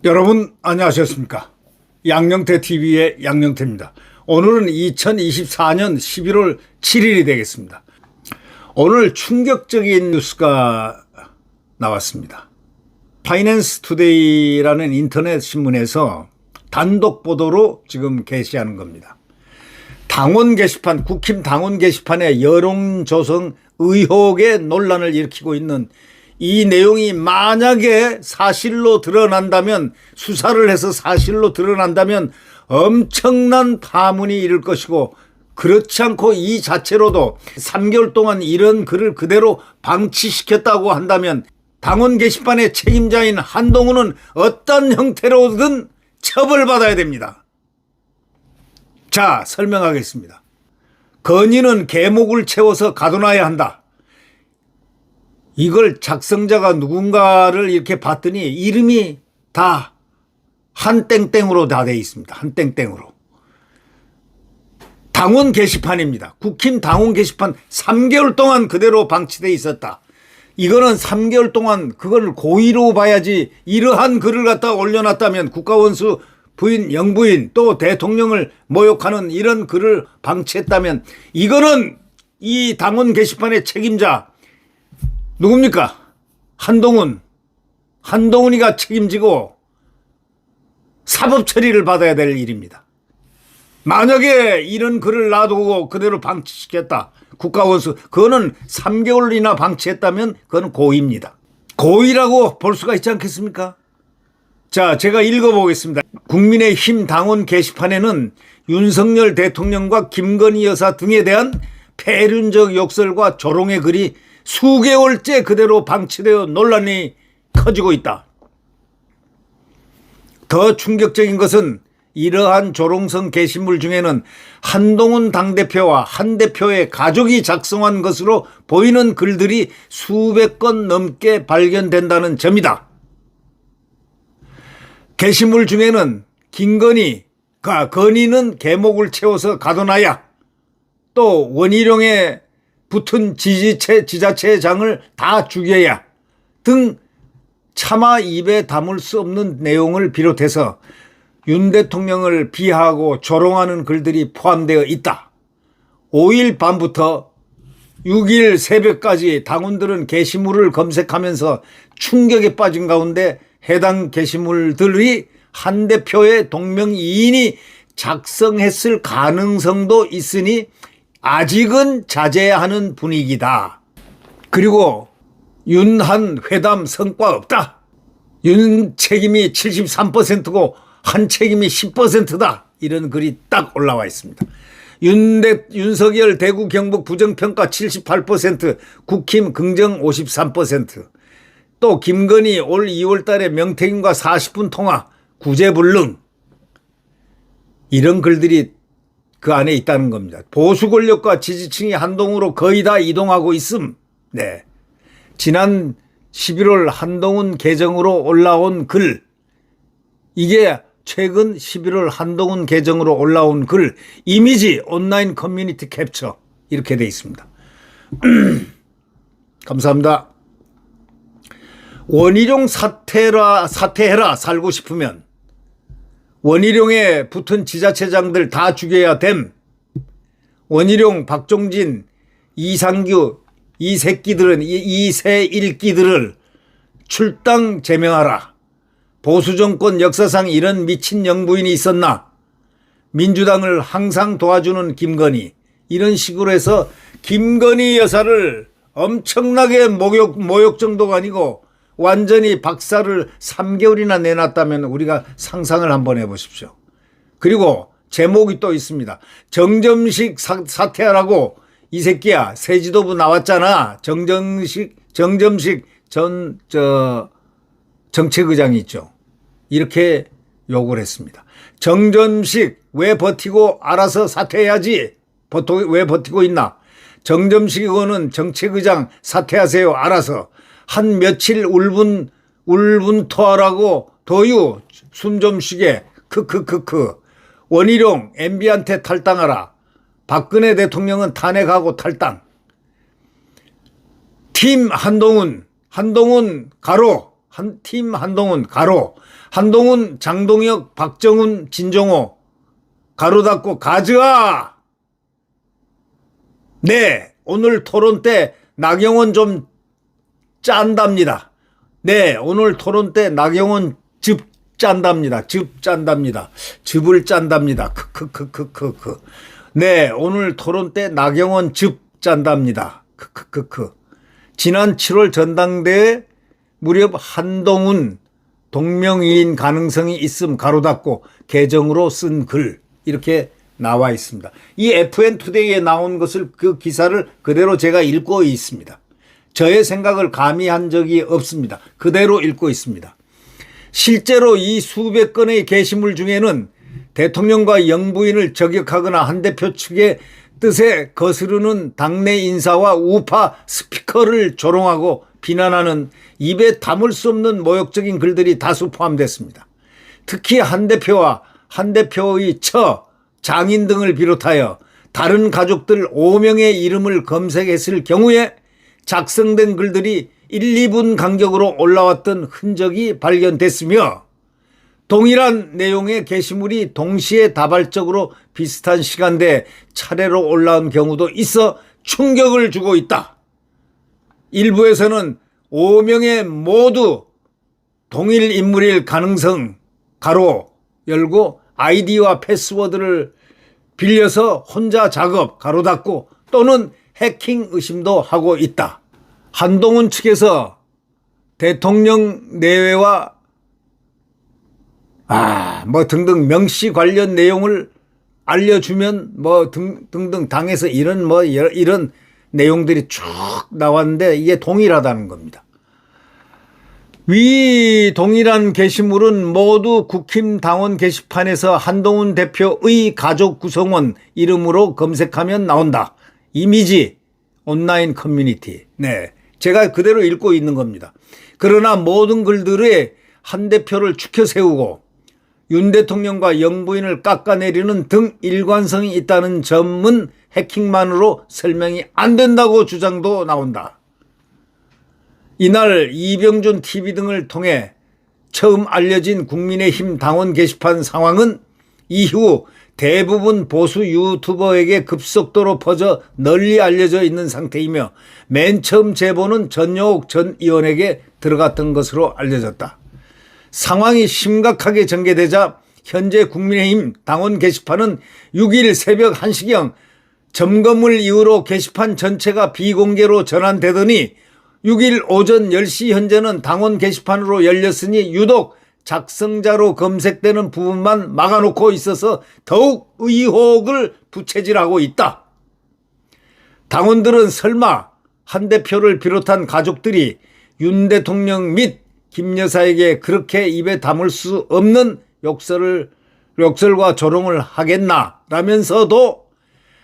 여러분 안녕하셨습니까? 양영태TV의 양영태입니다. 오늘은 2024년 11월 7일이 되겠습니다. 오늘 충격적인 뉴스가 나왔습니다. 파이낸스 투데이라는 인터넷 신문에서 단독 보도로 지금 게시하는 겁니다. 당원 게시판, 국힘 당원 게시판에 여론조성 의혹의 논란을 일으키고 있는 이 내용이 만약에 사실로 드러난다면, 수사를 해서 사실로 드러난다면 엄청난 파문이 일을 것이고, 그렇지 않고 이 자체로도 3개월 동안 이런 글을 그대로 방치시켰다고 한다면 당원 게시판의 책임자인 한동훈은 어떤 형태로든 처벌받아야 됩니다. 자, 설명하겠습니다. 건의는 계목을 채워서 가둬놔야 한다. 이걸 작성자가 누군가를 이렇게 봤더니 이름이 다 한땡땡으로 다 되어 있습니다. 한땡땡으로. 당원 게시판입니다. 국힘 당원 게시판 3개월 동안 그대로 방치되어 있었다. 이거는 3개월 동안 그걸 고의로 봐야지, 이러한 글을 갖다 올려놨다면, 국가원수 부인, 영부인, 또 대통령을 모욕하는 이런 글을 방치했다면, 이거는 이 당원 게시판의 책임자 누굽니까? 한동훈이가 책임지고 사법 처리를 받아야 될 일입니다. 만약에 이런 글을 놔두고 그대로 방치시켰다, 국가원수, 그거는 3개월이나 방치했다면 그건 고의입니다. 고의라고 볼 수가 있지 않겠습니까? 자, 제가 읽어보겠습니다. 국민의힘 당원 게시판에는 윤석열 대통령과 김건희 여사 등에 대한 폐륜적 욕설과 조롱의 글이 수개월째 그대로 방치되어 논란이 커지고 있다. 더 충격적인 것은 이러한 조롱성 게시물 중에는 한동훈 당대표와 한 대표의 가족이 작성한 것으로 보이는 글들이 수백 건 넘게 발견된다는 점이다. 게시물 중에는 건의는 계목을 채워서 가둬놔야, 또 원희룡의 붙은 지자체장을 다 죽여야 등 차마 입에 담을 수 없는 내용을 비롯해서 윤 대통령을 비하하고 조롱하는 글들이 포함되어 있다. 5일 밤부터 6일 새벽까지 당원들은 게시물을 검색하면서 충격에 빠진 가운데 해당 게시물들이 한 대표의 동명이인이 작성했을 가능성도 있으니 아직은 자제해야 하는 분위기다. 그리고 윤한 회담 성과 없다. 윤 책임이 73%고 한 책임이 10%다. 이런 글이 딱 올라와 있습니다. 윤석열 대구 경북 부정평가 78%, 국힘 긍정 53%, 또 김건희 올 2월 달에 명태균과 40분 통화, 구제불능, 이런 글들이 그 안에 있다는 겁니다. 보수 권력과 지지층이 한동으로 거의 다 이동하고 있음. 네. 지난 11월 한동훈 계정으로 올라온 글, 이게 최근 11월 한동훈 계정으로 올라온 글, 이미지 온라인 커뮤니티 캡처, 이렇게 돼 있습니다. 감사합니다. 원희룡 사퇴해라 살고 싶으면 원희룡에 붙은 지자체장들 다 죽여야 됨. 원희룡, 박종진, 이상규, 이 새일기들을 출당 제명하라. 보수정권 역사상 이런 미친 영부인이 있었나? 민주당을 항상 도와주는 김건희, 이런 식으로 해서 김건희 여사를 엄청나게 모욕 정도가 아니고 완전히 박살을 3개월이나 내놨다면 우리가 상상을 한번 해보십시오. 그리고 제목이 또 있습니다. 정점식 사퇴하라고, 이 새끼야, 새 지도부 나왔잖아. 정점식 정책의장이 있죠. 이렇게 욕을 했습니다. 정점식 왜 버티고 알아서 사퇴해야지. 왜 버티고 있나? 정점식 의원은 정책의장 사퇴하세요. 알아서. 한 며칠 울분토하라고 도유 숨 좀 쉬게 크크크크. 원희룡 MB한테 탈당하라. 박근혜 대통령은 탄핵하고 탈당. 팀 한동훈 가로, 팀 한동훈 가로, 한동훈, 장동혁, 박정훈, 진정호 가로 닫고 가즈아. 네, 오늘 토론 때 나경원 좀 짠답니다. 네, 오늘 토론 때 나경원 즙 짠답니다. 즙 짠답니다. 즙을 짠답니다. 크크크크크크. 네, 오늘 토론 때 나경원 즙 짠답니다. 크크크크. 지난 7월 전당대회 무렵 한동훈 동명이인 가능성이 있음 가로 닫고 계정으로 쓴 글 이렇게 나와 있습니다. 이 FN투데이에 나온 것을 그 기사를 그대로 제가 읽고 있습니다. 저의 생각을 가미한 적이 없습니다. 그대로 읽고 있습니다. 실제로 이 수백 건의 게시물 중에는 대통령과 영부인을 저격하거나 한 대표 측의 뜻에 거스르는 당내 인사와 우파 스피커를 조롱하고 비난하는 입에 담을 수 없는 모욕적인 글들이 다수 포함됐습니다. 특히 한 대표와 한 대표의 처, 장인 등을 비롯하여 다른 가족들 5명의 이름을 검색했을 경우에 작성된 글들이 1, 2분 간격으로 올라왔던 흔적이 발견됐으며 동일한 내용의 게시물이 동시에 다발적으로 비슷한 시간대에 차례로 올라온 경우도 있어 충격을 주고 있다. 일부에서는 5명의 모두 동일 인물일 가능성 가로 열고 아이디와 패스워드를 빌려서 혼자 작업 가로 닫고 또는 해킹 의심도 하고 있다. 한동훈 측에서 대통령 내외와 등등 명시 관련 내용을 알려주면 등등 당에서 이런 내용들이 쭉 나왔는데 이게 동일하다는 겁니다. 위 동일한 게시물은 모두 국힘 당원 게시판에서 한동훈 대표의 가족 구성원 이름으로 검색하면 나온다. 이미지 온라인 커뮤니티. 네, 제가 그대로 읽고 있는 겁니다. 그러나 모든 글들에 한 대표를 추켜 세우고 윤 대통령과 영부인을 깎아내리는 등 일관성이 있다는 점은 해킹만으로 설명이 안 된다고 주장도 나온다. 이날 이병준 TV 등을 통해 처음 알려진 국민의힘 당원 게시판 상황은 이후 대부분 보수 유튜버에게 급속도로 퍼져 널리 알려져 있는 상태이며 맨 처음 제보는 전용욱 전 의원에게 들어갔던 것으로 알려졌다. 상황이 심각하게 전개되자 현재 국민의힘 당원 게시판은 6일 새벽 1시경 점검을 이유로 게시판 전체가 비공개로 전환되더니 6일 오전 10시 현재는 당원 게시판으로 열렸으니 유독 작성자로 검색되는 부분만 막아놓고 있어서 더욱 의혹을 부채질하고 있다. 당원들은 설마 한 대표를 비롯한 가족들이 윤 대통령 및 김 여사에게 그렇게 입에 담을 수 없는 욕설과 조롱을 하겠나 라면서도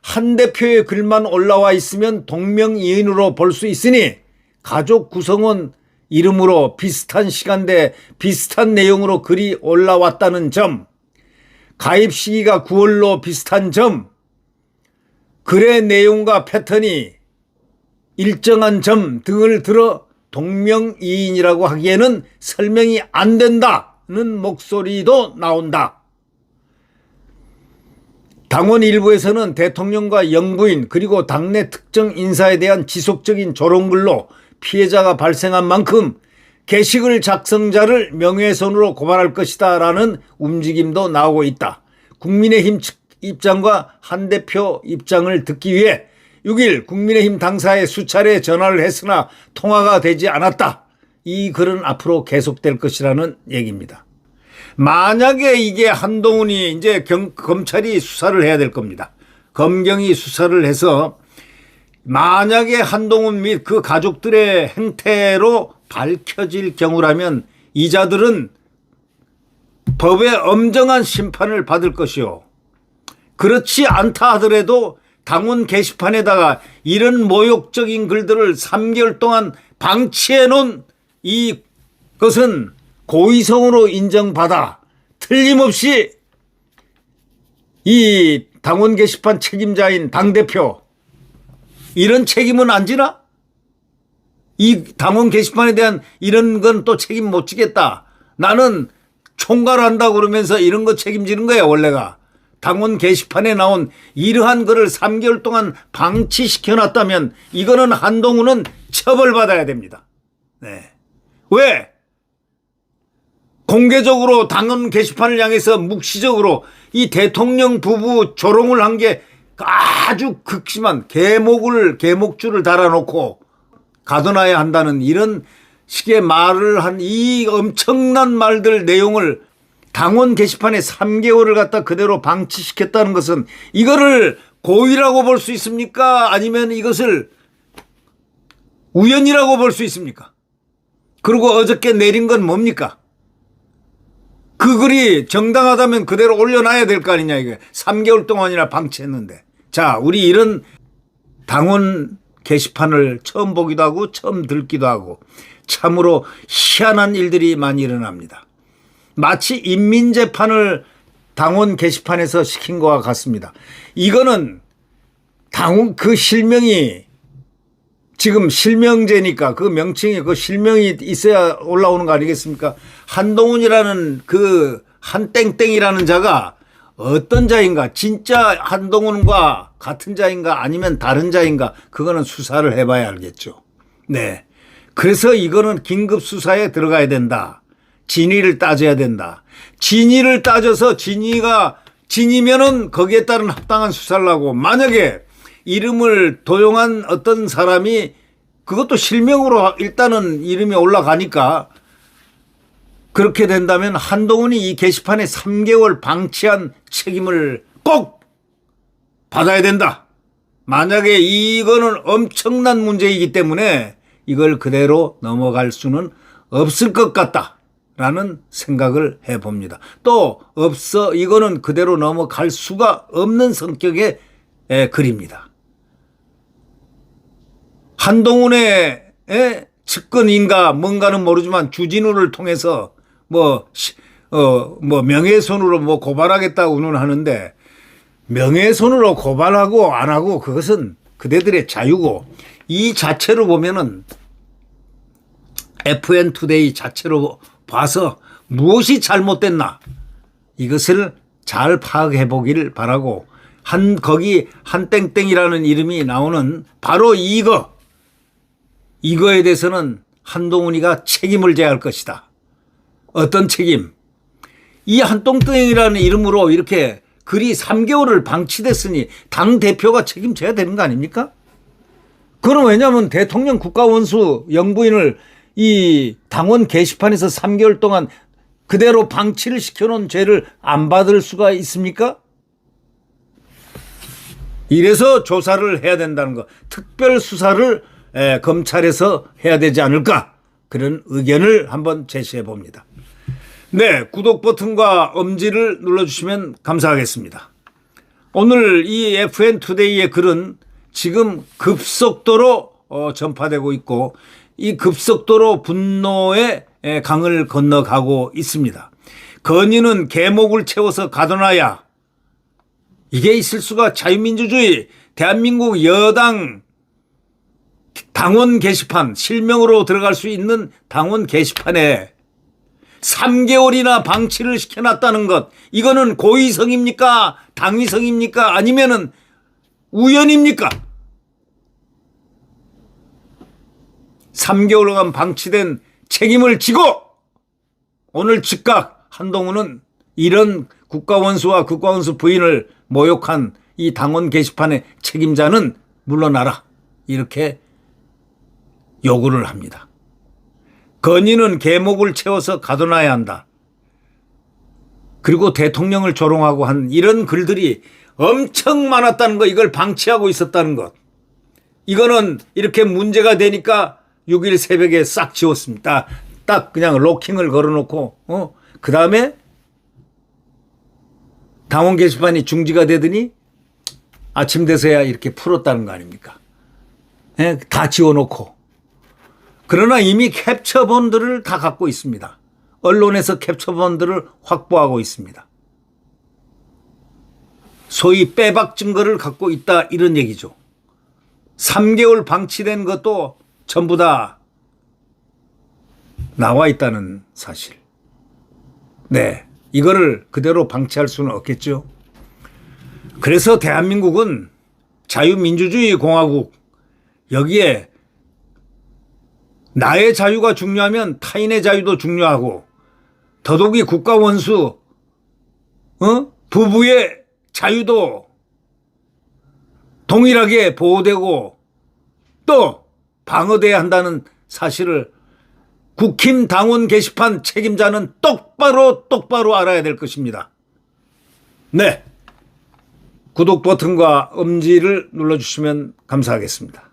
한 대표의 글만 올라와 있으면 동명이인으로 볼 수 있으니 가족 구성원 이름으로 비슷한 시간대 비슷한 내용으로 글이 올라왔다는 점, 가입 시기가 9월로 비슷한 점, 글의 내용과 패턴이 일정한 점 등을 들어 동명이인이라고 하기에는 설명이 안 된다는 목소리도 나온다. 당원 일부에서는 대통령과 영부인 그리고 당내 특정 인사에 대한 지속적인 조롱글로 피해자가 발생한 만큼 게시글 작성자를 명예훼손으로 고발할 것이다 라는 움직임도 나오고 있다. 국민의힘 측 입장과 한 대표 입장을 듣기 위해 6일 국민의힘 당사에 수차례 전화를 했으나 통화가 되지 않았다. 이 글은 앞으로 계속될 것이라는 얘기입니다. 만약에 이게 한동훈이 이제 검찰이 수사를 해야 될 겁니다. 검경이 수사를 해서 만약에 한동훈 및 그 가족들의 행태로 밝혀질 경우라면 이자들은 법의 엄정한 심판을 받을 것이요. 그렇지 않다 하더라도 당원 게시판에다가 이런 모욕적인 글들을 3개월 동안 방치해 놓은 이것은 고의성으로 인정받아 틀림없이 이 당원 게시판 책임자인 당대표 이런 책임은 안 지나? 이 당원 게시판에 대한 이런 건 또 책임 못 지겠다. 나는 총괄한다고 그러면서 이런 거 책임지는 거야 원래가. 당원 게시판에 나온 이러한 거를 3개월 동안 방치시켜놨다면 이거는 한동훈은 처벌받아야 됩니다. 네. 왜? 공개적으로 당원 게시판을 향해서 묵시적으로 이 대통령 부부 조롱을 한 게 아주 극심한 계목줄을 달아놓고 가둬놔야 한다는 이런 식의 말을 한 이 엄청난 말들 내용을 당원 게시판에 3개월을 갖다 그대로 방치시켰다는 것은 이거를 고의라고 볼 수 있습니까? 아니면 이것을 우연이라고 볼 수 있습니까? 그리고 어저께 내린 건 뭡니까? 그 글이 정당하다면 그대로 올려놔야 될 거 아니냐 이게. 3개월 동안이나 방치했는데. 자, 우리 이런 당원 게시판을 처음 보기도 하고 처음 듣기도 하고 참으로 희한한 일들이 많이 일어납니다. 마치 인민재판을 당원 게시판에서 시킨 것과 같습니다. 이거는 당원 그 실명이 지금 실명제니까 그 명칭이 그 실명이 있어야 올라오는 거 아니겠습니까? 한동훈이라는 그 한땡땡이라는 자가 어떤 자인가, 진짜 한동훈과 같은 자인가 아니면 다른 자인가, 그거는 수사를 해봐야 알겠죠. 네. 그래서 이거는 긴급 수사에 들어가야 된다. 진위를 따져야 된다. 진위를 따져서 진이면은 거기에 따른 합당한 수사를 하고, 만약에 이름을 도용한 어떤 사람이 그것도 실명으로 일단은 이름이 올라가니까 그렇게 된다면 한동훈이 이 게시판에 3개월 방치한 책임을 꼭 받아야 된다. 만약에 이거는 엄청난 문제이기 때문에 이걸 그대로 넘어갈 수는 없을 것 같다라는 생각을 해봅니다. 또 이거는 그대로 넘어갈 수가 없는 성격의 글입니다. 한동훈의 측근인가 뭔가는 모르지만 주진우를 통해서 명예훼손으로 고발하겠다고는 하는데, 명예훼손으로 고발하고 안 하고 그것은 그대들의 자유고, 이 자체로 보면은 FN투데이 자체로 봐서 무엇이 잘못됐나 이것을 잘 파악해 보기를 바라고, 거기 한땡땡이라는 이름이 나오는 바로 이거에 대해서는 한동훈이가 책임을 져야 할 것이다. 어떤 책임? 이 한똥땡이라는 이름으로 이렇게 글이 3개월을 방치됐으니 당대표가 책임져야 되는 거 아닙니까? 그건 왜냐하면 대통령 국가원수 영부인을 이 당원 게시판에서 3개월 동안 그대로 방치를 시켜놓은 죄를 안 받을 수가 있습니까? 이래서 조사를 해야 된다는 거, 특별 수사를 검찰에서 해야 되지 않을까, 그런 의견을 한번 제시해 봅니다. 네, 구독 버튼과 엄지를 눌러주시면 감사하겠습니다. 오늘 이 FN투데이의 글은 지금 급속도로 전파되고 있고, 이 급속도로 분노의 강을 건너가고 있습니다. 건의는 계목을 채워서 가둬놔야, 이게 있을 수가, 자유민주주의 대한민국 여당 당원 게시판, 실명으로 들어갈 수 있는 당원 게시판에 3개월이나 방치를 시켜놨다는 것, 이거는 고의성입니까? 당위성입니까? 아니면은 우연입니까? 3개월간 방치된 책임을 지고 오늘 즉각 한동훈은 이런 국가원수와 국가원수 부인을 모욕한 이 당원 게시판의 책임자는 물러나라, 이렇게 요구를 합니다. 건의는 계목을 채워서 가둬놔야 한다. 그리고 대통령을 조롱하고 한 이런 글들이 엄청 많았다는 것, 이걸 방치하고 있었다는 것, 이거는 이렇게 문제가 되니까 6일 새벽에 싹 지웠습니다. 딱 그냥 로킹을 걸어놓고 그 다음에 당원 게시판이 중지가 되더니 아침 돼서야 이렇게 풀었다는 거 아닙니까? 다 지워놓고. 그러나 이미 캡처본들을 다 갖고 있습니다. 언론에서 캡처본들을 확보하고 있습니다. 소위 빼박 증거를 갖고 있다 이런 얘기죠. 3개월 방치된 것도 전부 다 나와 있다는 사실. 네, 이거를 그대로 방치할 수는 없겠죠. 그래서 대한민국은 자유민주주의 공화국, 여기에 나의 자유가 중요하면 타인의 자유도 중요하고, 더더욱이 국가 원수 부부의 자유도 동일하게 보호되고 또 방어돼야 한다는 사실을 국힘 당원 게시판 책임자는 똑바로 알아야 될 것입니다. 네, 구독 버튼과 엄지를 눌러주시면 감사하겠습니다.